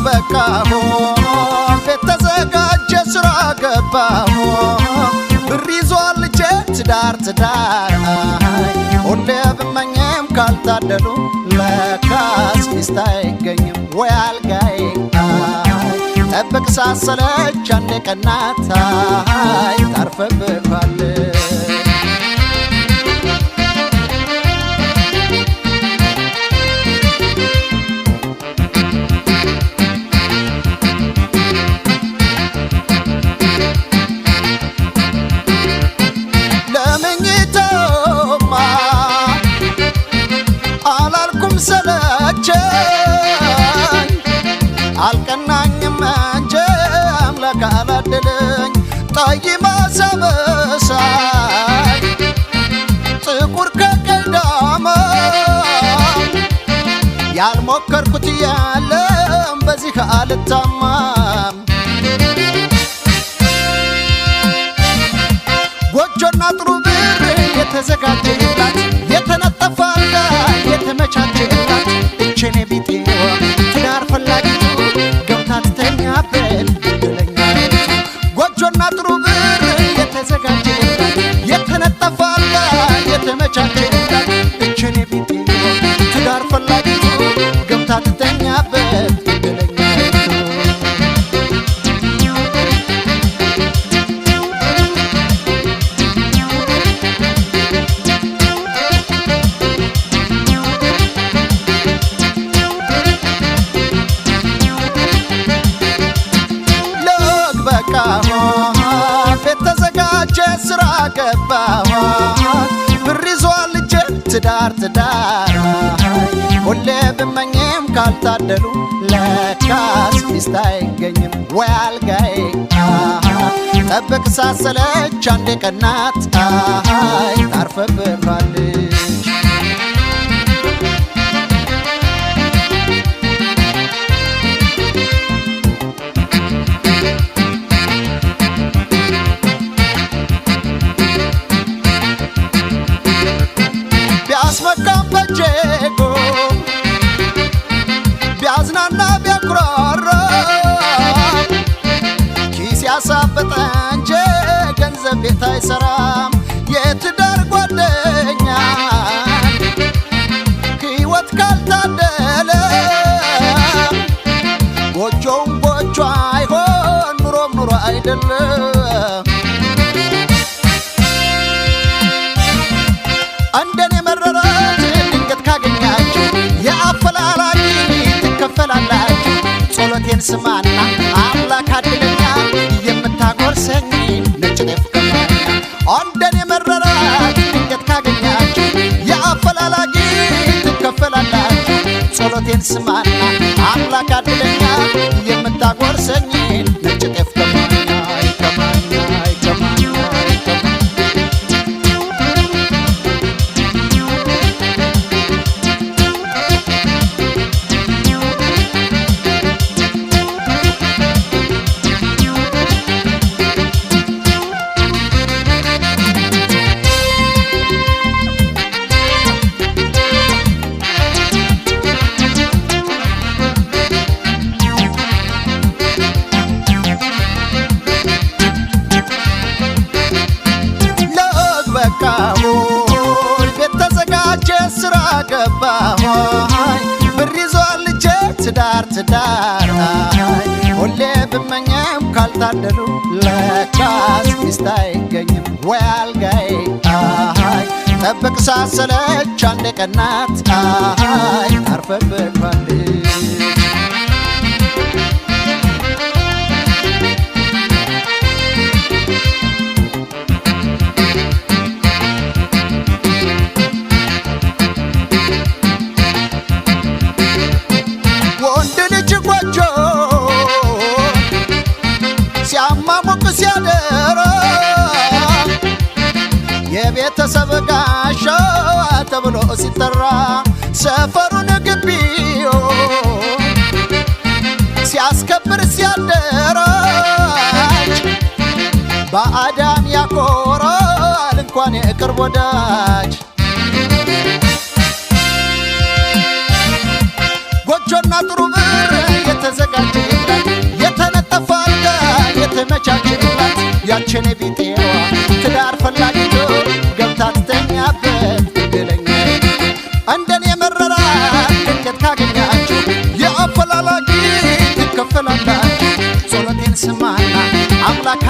በቃሁ ቤት ተዘጋጀ ስራ ገባሁ ብር ይዟል ልጄ ትዳር ሁሌ ብመኝም ካልታደሉ ለካስ ሚስት አይገኝም ወይ አልጋዬ ጠብቅ ሳሰለች አንድ ቀናት ታርፈብካለች አልቀናኝም እንጂ አምላክ አላደለኝ ጠይማ ሰበሳይ ጥቁር ከቀዳማ ያልሞከርኩት ያለም በዚህ አልታማም ጎጆና ጥሩ ብር የተዘጋጀላት የተነጠፈ አልጋ የተመቻቸላት እቼኔ ቢጤዋ ትዳር ፈላጊቱ ገብታ ትተኛበት ድለኛይቱ ጎጆና ጥሩ ብር የተዘጋጀላት የተነጠፈ አልጋ የተመቻቸላት እቼኔ ቢጤዋ ትዳር ፈላጊቱ ገብታ ትተኛበት ድለኛይቱ ቤት ተዘጋጀ ስራ ገባሁ ብር ይዟል ልጄ ትዳር ሁሌ ብመኝም ካልታደሉ ለካስ ሚስት አይገኝም ወይ አልጋዬ ጠብቅ ሳሰለች አንድ ቀናት ታርፈብካለች ቢያስመካም በጄጎ ቢያዝናና ቢያኩራራ ኪስ ያሳበጠ እንጂ ገንዘብ ቤት አይሰራም የትዳር ጓደኛ ሕይወት ካልታደለ ጎጆውም ጎጆ አይሆን ኑሮም ኑሮ አይደለም እንደኔ መረራት ድንገት ካገኛችሁ የአፈላላጊ ትከፈላላችሁ ጸሎቴን ስማና አምላክ አድለኛ የምታጎርሰኝ ነጭ ጤፍ ከማኛ እንደኔ መረራት ድንገት ካገኛችሁ የአፈላላጊ ትከፈላላችሁ ጸሎቴን ስማና አምላክ አድለኛ የምታጎርሰኝ ነጭ ጤፍ ከማኛ ቤት ተዘጋጀ ስራ ገባሁ ብር ይዟል ልጄ ትዳር ሁሌ ብመኝም ካልታደሉ ለካስ ሚስት አይገኝም ወይ አልጋዬ ጠብቅ ሳሰለች አንድ ቀናት ታርፈብካለች ሲያማሙቅ ሲያደራ የቤተሰብ ጋሻ ተብሎ ሲጠራ ሰፈሩን ግቢዮ ሲያስከብር ሲያደራጅ ባዕዳን ያኮራል እንኳን የቅርብ ወዳጅ ጎጆና ጥሩ ብር የተዘጋጀ የኔ ቢጤዋ ትዳር ፈላጊቶ ገብታ ትተኛበት ግለኛ እንደኔ መረራት ድንገት ካገኛችሁ የአፈላላጊ ትከፈላላችሁ ጸሎቴን ስማና አምላክ